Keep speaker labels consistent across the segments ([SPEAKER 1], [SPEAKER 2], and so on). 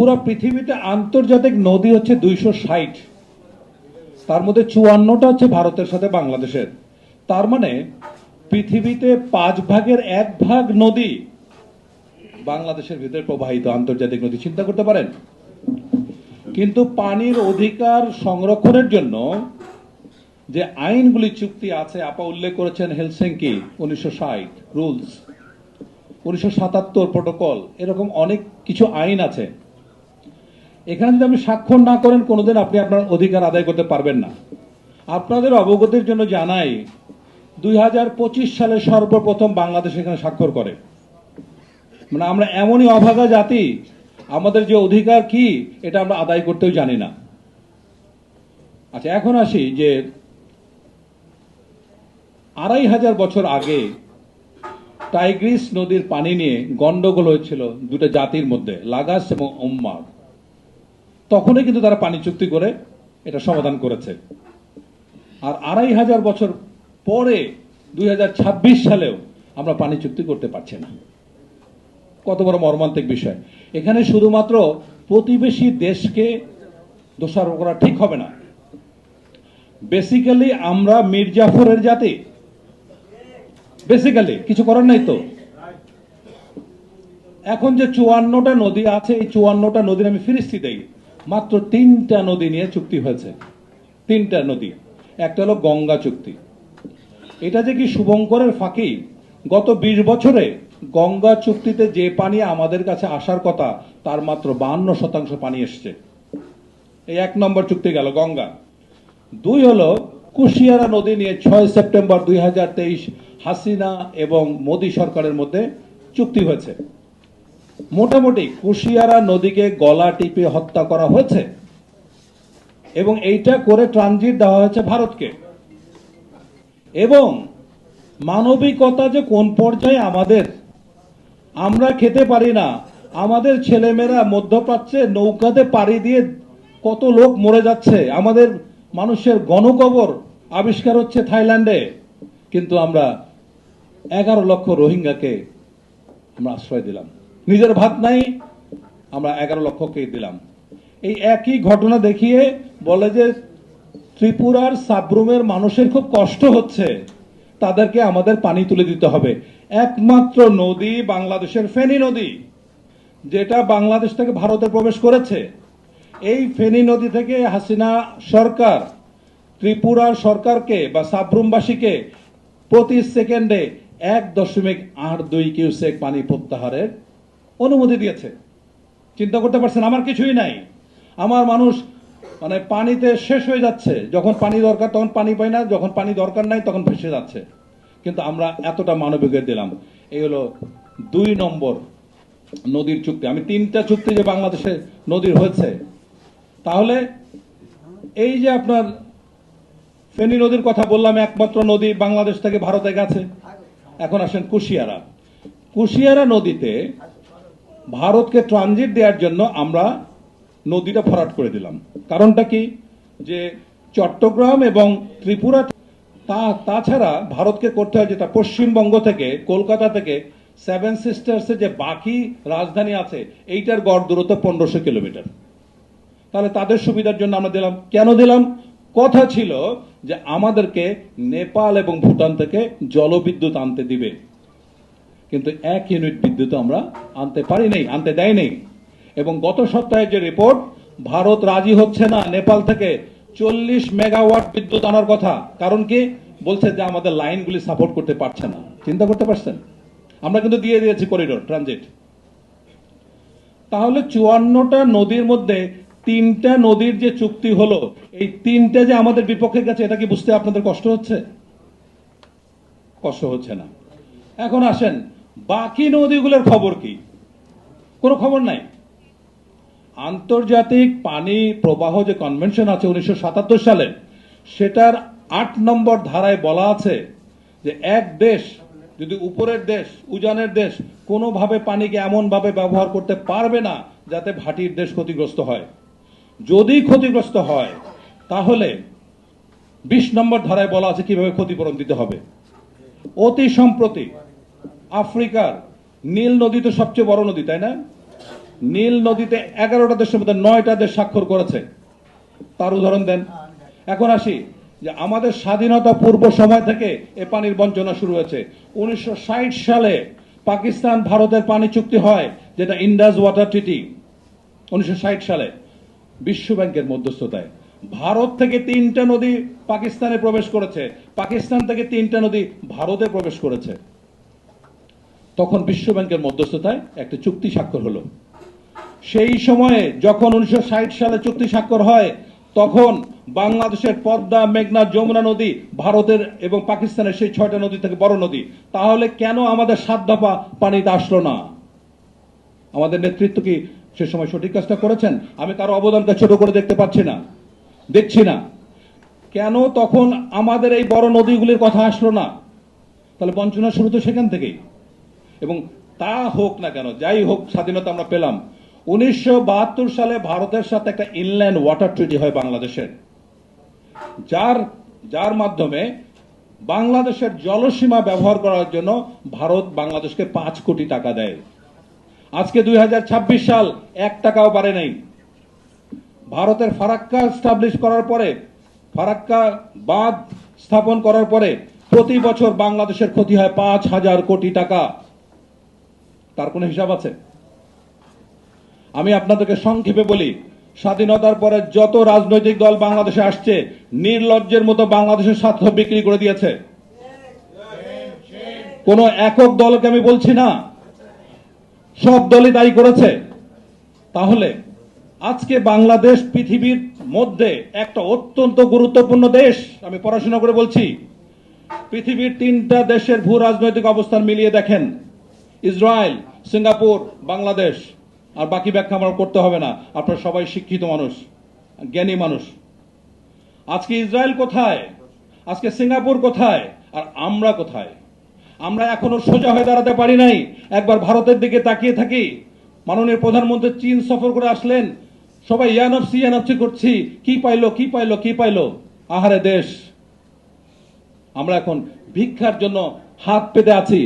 [SPEAKER 1] পুরো পৃথিবীতে আন্তর্জাতিক নদী হচ্ছে 260, তার মধ্যে 54টা হচ্ছে ভারতের সাথে বাংলাদেশের। তার মানে পৃথিবীতে 1/5 নদী বাংলাদেশের ভিতরে প্রবাহিত আন্তর্জাতিক নদী। চিন্তা করতে পারেন। কিন্তু পানির অধিকার সংরক্ষণের জন্য যে আইনগুলি চুক্তি আছে, আপা উল্লেখ করেছেন হেলসিঙ্কি 1960 রুলস, 1977 প্রটোকল, এরকম অনেক কিছু আইন আছে। এখানে যদি আপনি স্বাক্ষর না করেন কোনোদিন আপনি আপনার অধিকার আদায় করতে পারবেন না। আপনাদের অবগতির জন্য জানাই 2025 সালে সর্বপ্রথম বাংলাদেশ এখানে স্বাক্ষর করে। মানে আমরা এমনই অভাগা জাতি, আমাদের যে অধিকার কি এটা আমরা আদায় করতেও জানি না। আচ্ছা, এখন আসি যে 2500 বছর আগে টাইগ্রিস নদীর পানি নিয়ে গন্ডগোল হয়েছিল দুটো জাতির মধ্যে, লাগাস এবং ওম্মার। তখনই কিন্তু তারা পানি চুক্তি করে এটা সমাধান করেছে। আর 2500 বছর পরে 2026 সালেও আমরা পানি চুক্তি করতে পারছি না। কত বড় মর্মান্তিক বিষয়। এখানে শুধুমাত্র প্রতিবেশী দেশকে দোষারোপ করা ঠিক হবে না। বেসিক্যালি আমরা মীর জাফরের জাতি, বেসিক্যালি কিছু করার নাই তো। এখন যে 54টা নদী আছে, এই 54টা নদীর আমি ফিরিস্তি দেই, মাত্র 3টা নদী নিয়ে চুক্তি হয়েছে। 3টা নদী। একটা হলো গঙ্গা চুক্তি। এটা যে কি শুভঙ্করের ফাঁকি, গত 20 বছরে গঙ্গা চুক্তিতে যে পানি আমাদের কাছে আসার কথা তার মাত্র 52% পানি এসছে। এই 1 নম্বর চুক্তি গেল গঙ্গা। 2 হলো কুশিয়ারা নদী নিয়ে 6 সেপ্টেম্বর 2023 হাসিনা এবং মোদী সরকারের মধ্যে চুক্তি হয়েছে। মোটামুটি কুশিয়ারা নদীকে গলা টিপে হত্যা করা হয়েছে এবং এইটা করে ট্রানজিট দেওয়া হয়েছে ভারতকে। এবং মানবিকতা যে কোন পর্যায়ে আমাদের, আমরা খেতে পারি না, আমাদের ছেলেমেয়েরা মধ্যপ্রাচ্যে নৌকাতে পাড়ি দিয়ে কত লোক মরে যাচ্ছে, আমাদের মানুষের গণকবর আবিষ্কার হচ্ছে থাইল্যান্ডে, কিন্তু আমরা 11 লক্ষ রোহিঙ্গাকে আমরা আশ্রয় দিলাম। নিজের ভাত নাই, আমরা 11 লক্ষকে দিলাম। এই একই ঘটনা দেখিয়ে বলে যে ত্রিপুরার সাবরুমের মানুষের খুব কষ্ট হচ্ছে, তাদেরকে আমাদের পানি তুলে দিতে হবে। একমাত্র নদী বাংলাদেশের ফেনী নদী, যেটা বাংলাদেশ থেকে ভারতে প্রবেশ করেছে। এই ফেনী নদী থেকে হাসিনা সরকার ত্রিপুরার সরকারকে বা সাবরুমবাসীকে প্রতি সেকেন্ডে 1.82 কিউসেক পানি প্রত্যাহারের অনুমতি দিয়েছে। চিন্তা করতে পারছেন? আমার কিছুই নাই, আমার মানুষ মানে পানিতে শেষ হয়ে যাচ্ছে। যখন পানি দরকার তখন পানি পায় না, যখন পানি দরকার নাই তখন ভেসে যাচ্ছে। কিন্তু আমরা এতটা মানবিকতা দিলাম। এই হলো 2 নম্বর নদীর চুক্তি। আমি 3টা চুক্তি যে বাংলাদেশে নদীর হয়েছে, তাহলে এই যে আপনার ফেনী নদীর কথা বললাম, একমাত্র নদী বাংলাদেশ থেকে ভারতে গেছে। এখন আসেন কুশিয়ারা। কুশিয়ারা নদীতে ভারতকে ট্রানজিট দেওয়ার জন্য আমরা নদীটা ভরাট করে দিলাম। কারণটা কি, যে চট্টগ্রাম এবং ত্রিপুরা, তাছাড়া ভারতকে করতে হয় যেটা পশ্চিমবঙ্গ থেকে, কলকাতা থেকে 7 সিস্টার্সে যে বাকি রাজধানী আছে, এইটার গড় দূরত্ব 1500 কিলোমিটার। তাহলে তাদের সুবিধার জন্য আমরা দিলাম। কেন দিলাম? কথা ছিল যে আমাদেরকে নেপাল এবং ভুটান থেকে জলবিদ্যুৎ আনতে দিবে, কিন্তু 1 ইউনিট বিদ্যুৎ আমরা আনতে পারি নাই, আনতে দেয় নেই। এবং গত সপ্তাহে যে রিপোর্ট, ভারত রাজি হচ্ছে না নেপাল থেকে 40 মেগাওয়াট বিদ্যুৎ আনার কথা। কারণ কি? বলছে যে আমাদের লাইনগুলি সাপোর্ট করতে পারছে না। চিন্তা করতে পারছেন? আমরা কিন্তু দিয়ে দিয়েছি করিডোর ট্রানজিট। তাহলে 54টা নদীর মধ্যে 3টা নদীর যে চুক্তি হলো, এই 3টা যে আমাদের বিপক্ষে গেছে, এটা কি বুঝতে আপনাদের কষ্ট হচ্ছে? কষ্ট হচ্ছে না। এখন আসেন বাকি নদীগুলোর খবর কি? কোনো খবর নাই। আন্তর্জাতিক পানি প্রবাহ যে কনভেনশন আছে 1977 সালে, সেটার 8 নম্বর ধারায় বলা আছে যে এক দেশ যদি, উপরের দেশ, উজানের দেশ, কোনোভাবে পানিকে এমন ভাবে ব্যবহার করতে পারবে না যাতে ভাটির দেশ ক্ষতিগ্রস্ত হয়। যদি ক্ষতিগ্রস্ত হয় তাহলে 20 নম্বর ধারায় বলা আছে কিভাবে ক্ষতিপূরণ দিতে হবে। অতি সম্প্রতি আফ্রিকার নীল নদী তো সবচেয়ে বড় নদী, তাই না? নীল নদীতে 11টা দেশের মধ্যে 9টা দেশ স্বাক্ষর করেছে। তার উদাহরণ দেন। এখন আসি যে আমাদের স্বাধীনতা পূর্ব সময় থেকে এ পানির বঞ্চনা শুরু হয়েছে। 1960 সালে পাকিস্তান ভারতের পানি চুক্তি হয়, যেটা ইন্ডাস ওয়াটার ট্রিটি। 1960 সালে বিশ্ব ব্যাংকের মধ্যস্থতায় ভারত থেকে 3টা নদী পাকিস্তানে প্রবেশ করেছে, পাকিস্তান থেকে 3টা নদী ভারতে প্রবেশ করেছে। তখন বিশ্ব ব্যাংকের মধ্যস্থতায় একটা চুক্তি স্বাক্ষর হলো। সেই সময়ে যখন 1960 সালে চুক্তি স্বাক্ষর হয়, তখন বাংলাদেশের পদ্মা, মেঘনা, যমুনা নদী ভারতের এবং পাকিস্তানের সেই 6টা নদী থেকে বড় নদী। তাহলে কেন আমাদের 7 দফা পানিতে আসলো না? আমাদের নেতৃত্ব কি সে সময় সঠিক কাজটা করেছেন? আমি কারো অবদানকে ছোট করে দেখছি না। কেন তখন আমাদের এই বড় নদীগুলির কথা আসলো না? তাহলে বঞ্চনা শুরু তো সেখান থেকেই। এবং তা হোক না কেন, যাই হোক, স্বাধীনতা আমরা পেলাম। 1972 সালে ভারতের সাথে একটা ইনল্যান্ড ওয়াটার ট্রিটি হয় বাংলাদেশের, যার মাধ্যমে বাংলাদেশের জলসীমা ব্যবহার করার জন্য ভারত বাংলাদেশকে 5 কোটি টাকা দেয়। আজকে 2026 সাল, 1 টাকাও পারে নাই। ভারতের ফারাক্কা স্টাবলিশ করার পরে, ফারাক্কা বাঁধ স্থাপন করার পরে প্রতি বছর বাংলাদেশের ক্ষতি হয় 5,000 কোটি টাকা। তার কোনো হিসাব আছে? আমি আপনাদেরকে সংক্ষেপে বলি, স্বাধীনতার পরে যত রাজনৈতিক দল বাংলাদেশে আসছে, নির্লজ্জের মতো বাংলাদেশের স্বার্থ বিক্রি করে দিয়েছে। কোন একক দলকে আমি বলছি না, সব দলই তাই করেছে। তাহলে আজকে বাংলাদেশ পৃথিবীর মধ্যে একটা অত্যন্ত গুরুত্বপূর্ণ দেশ। আমি পড়াশোনা করে বলছি, পৃথিবীর 3টা দেশের ভূ রাজনৈতিক অবস্থান মিলিয়ে দেখেন, ইসরায়েল, সিঙ্গাপুর, বাংলাদেশ। আর বাকি ব্যাখ্যা আমার করতে হবে না, আপনারা সবাই শিক্ষিত মানুষ, জ্ঞানী মানুষ। আজকে ইসরায়েল কোথায়? আজকে সিঙ্গাপুর কোথায়? আর আমরা কোথায়? আমরা এখনো সোজা হয়ে দাঁড়াতে পারি নাই। একবার ভারতের দিকে তাকিয়ে থাকি। মাননীয় প্রধানমন্ত্রী চীন সফর করে আসলেন, সবাই ইয়ানফসি করছি, কি পাইলো। আহারে দেশ, আমরা এখন ভিক্ষার জন্য হাত পেতে আছি।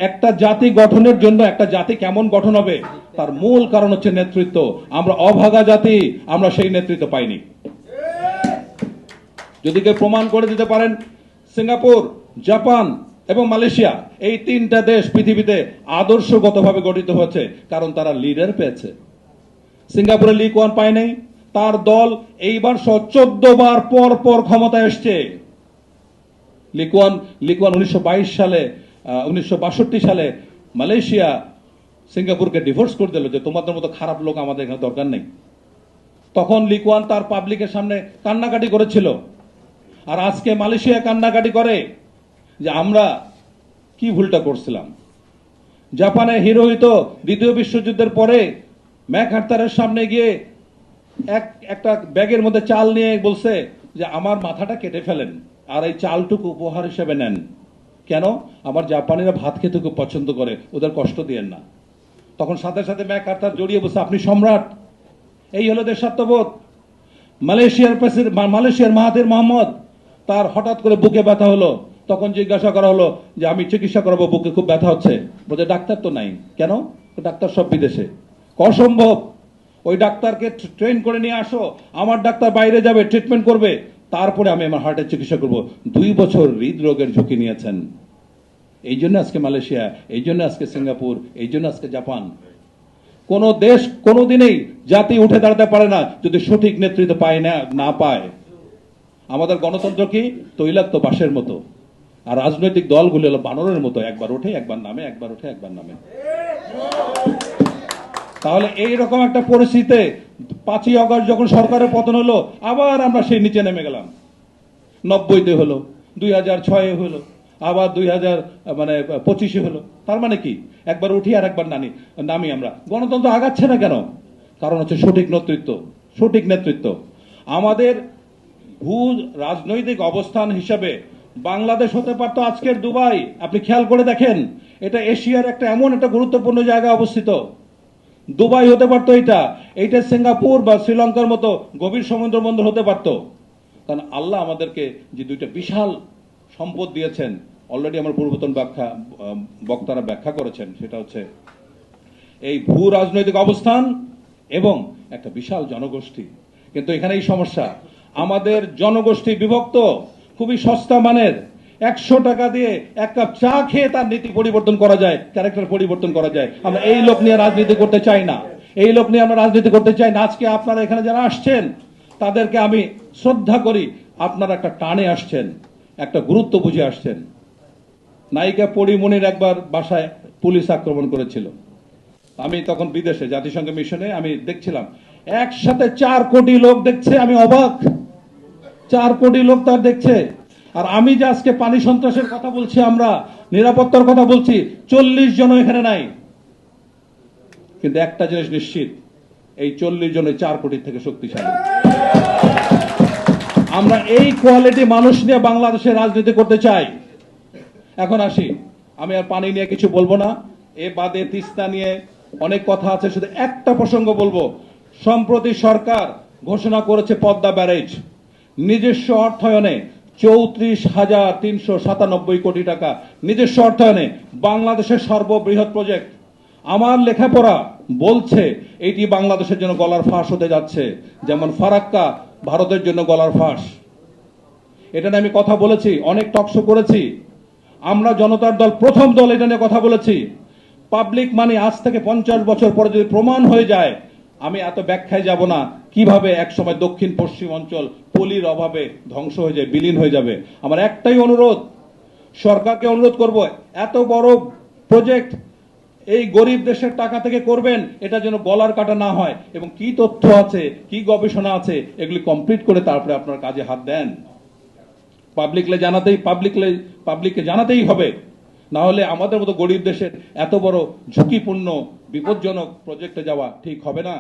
[SPEAKER 1] একটা জাতি গঠনের জন্য, একটা জাতি কেমন গঠন হবে তার মূল কারণ হচ্ছে নেতৃত্ব। আমরা অভাগা জাতি, আমরা সেই নেতৃত্ব পাইনি। যদি কেউ প্রমাণ করে দিতে পারেন, সিঙ্গাপুর, জাপান এবং মালয়েশিয়া, এই 3টা দেশ পৃথিবীতে আদর্শগতভাবে গঠিত হয়েছে, কারণ তারা লিডার পেয়েছে। সিঙ্গাপুরে লি কুয়ান পায় নাই, তার দল এইবার 14 বার পর ক্ষমতায় এসছে। লি কুয়ান 1962 সালে মালয়েশিয়া সিঙ্গাপুরকে ডিভোর্স করে দিল, যে তোমাদের মতো খারাপ লোক আমাদের এখানে দরকার নেই। তখন লি কুয়ান তার পাবলিকের সামনে কান্নাকাটি করেছিল। আর আজকে মালয়েশিয়া কান্নাকাটি করে যে আমরা কি ভুলটা করছিলাম। জাপানের হিরোহিতো 2য় বিশ্বযুদ্ধের পরে ম্যাকহার্টারের সামনে গিয়ে একটা ব্যাগের মধ্যে চাল নিয়ে বলছে যে আমার মাথাটা কেটে ফেলেন আর এই চালটুকু উপহার হিসেবে নেন। কেন? আমার জাপানিরা ভাত খেতে খুব পছন্দ করে, ওদের কষ্ট দিয়েন না। তখন সাথে সাথে ম্যাকহার্টার জড়িয়ে বলছে, আপনি সম্রাট। এই হলো দেশাত্মবোধ। মালয়েশিয়ার মাহাথির মোহাম্মদ, তার হঠাৎ করে বুকে ব্যথা হলো। তখন জিজ্ঞাসা করা হলো যে আমি চিকিৎসা করাবো, বুকে খুব ব্যথা হচ্ছে। বলছে ডাক্তার তো নাই। কেন? ডাক্তার সব বিদেশে। অসম্ভব, ওই ডাক্তারকে ট্রেন করে নিয়ে আসো, আমার ডাক্তার বাইরে যাবে, ট্রিটমেন্ট করবে, তারপরে আমি আমার হার্টের চিকিৎসা করব। 2 বছর হৃদরোগের ঝুঁকি নিয়েছেন। এই জন্য আজকে মালয়েশিয়া, এই জন্য আজকে সিঙ্গাপুর, এই জন্য আজকে জাপান। কোন দেশ কোনোদিনই জাতি উঠে দাঁড়াতে পারে না যদি সঠিক নেতৃত্ব না পায়। আমাদের গণতন্ত্র কি? তৈলাক্ত বাঁশের মতো। আর রাজনৈতিক দলগুলো হলো বানরের মতো, একবার ওঠে একবার নামে, একবার ওঠে একবার নামে। তাহলে এইরকম একটা পরিস্থিতিতে 5ই আগস্ট যখন সরকারের পতন হলো, আবার আমরা সেই নিচে নেমে গেলাম। 90-তে হলো, 2006-এ হলো, আবার 2025-এ হলো। তার মানে কি? একবার উঠি আর একবার নামি। আমরা গণতন্ত্র আগাচ্ছে না কেন? কারণ হচ্ছে সঠিক নেতৃত্ব। আমাদের ভূ রাজনৈতিক অবস্থান হিসাবে বাংলাদেশ হতে পারতো আজকের দুবাই। আপনি খেয়াল করে দেখেন, এটা এশিয়ার এমন একটা গুরুত্বপূর্ণ জায়গায় অবস্থিত। দুবাই হতে পারতো, এইটা সিঙ্গাপুর বা শ্রীলঙ্কার মতো গভীর সমুদ্র বন্দর হতে পারতো। কারণ আল্লাহ আমাদেরকে যে 2টা বিশাল সম্পদ দিয়েছেন, অলরেডি আমার পূর্বতন বক্তারা ব্যাখ্যা করেছেন। সেটা হচ্ছে এই ভূ রাজনৈতিক অবস্থান এবং একটা বিশাল জনগোষ্ঠী। কিন্তু এখানে এই সমস্যা, আমাদের জনগোষ্ঠী বিভক্ত, খুবই সস্তা মানের। 100 টাকা দিয়ে এক কাপ চা খেয়ে তার নীতি পরিবর্তন করা যায়, ক্যারেক্টার পরিবর্তন করা যায়। আমরা এই লোক নিয়ে রাজনীতি করতে চাই না, এই লোক নিয়ে আমরা রাজনীতি করতে চাই না। আজকে আপনারা এখানে যারা আসছেন তাদেরকে আমি শ্রদ্ধা করি, আপনারা একটা টানে আসছেন, একটা গুরুত্ব বুঝে আসছেন। নায়িকা পরিমণির একবার বাসায় পুলিশ আক্রমণ করেছিল, আমি তখন বিদেশে জাতিসংঘ মিশনে আমি দেখছিলাম, একসাথে 4 কোটি লোক দেখছে, আমি অবাক। 4 কোটি লোক তার দেখছে। আর আমি যে আজকে পানি সন্ত্রাসের কথা বলছি, আমরা নিরাপত্তার কথা বলছি, 40 জন এখানে নাই। কিন্তু একটা জিনিস নিশ্চিত, এই 40 জনে 4 কোটি থেকে শক্তিশালী। আমরা এই কোয়ালিটি মানুষ নিয়ে বাংলাদেশে রাজনীতি করতে চাই। এখন আসি, আমি আর পানি নিয়ে কিছু বলবো না, এ বাদে তিস্তা নিয়ে অনেক কথা আছে, শুধু একটা প্রসঙ্গ বলবো। সম্প্রতি সরকার ঘোষণা করেছে পদ্মা ব্যারেজ নিজস্ব অর্থায়নে 34,397 কোটি টাকা নিজস্ব অর্থায়নে, বাংলাদেশের সর্ববৃহৎ প্রজেক্ট। আমার লেখাপড়া বলছে এটি বাংলাদেশের জন্য গলার ফাঁস হতে যাচ্ছে, যেমন ফারাক্কা ভারতের জন্য গলার ফাঁস। এটা নিয়ে আমি কথা বলেছি, অনেক টকশো করেছি। আমরা জনতার দল প্রথম দল এটা নিয়ে কথা বলেছি। পাবলিক মানি আজ থেকে 50 বছর পরে যদি প্রমাণ হয়ে যায়, আমি এত ব্যাখ্যায় যাব না কিভাবে একসময় দক্ষিণ পশ্চিম অঞ্চল পলির অভাবে ধ্বংস হয়ে যায়, বিলীন হয়ে যাবে। আমার একটাই অনুরোধ, সরকারকে অনুরোধ করব, এত বড় প্রজেক্ট এই গরিব দেশের টাকা থেকে করবেন, এটা যেন গলার কাটা না হয়, এবং কি তথ্য আছে, কি গবেষণা আছে, এগুলি কমপ্লিট করে তারপরে আপনার কাজে হাত দেন। পাবলিককে জানাতেই হবে, না হলে আমাদের মতো গরিব দেশের এত বড় ঝুঁকিপূর্ণ বিপজ্জনক প্রজেক্টে যাওয়া ঠিক হবে না।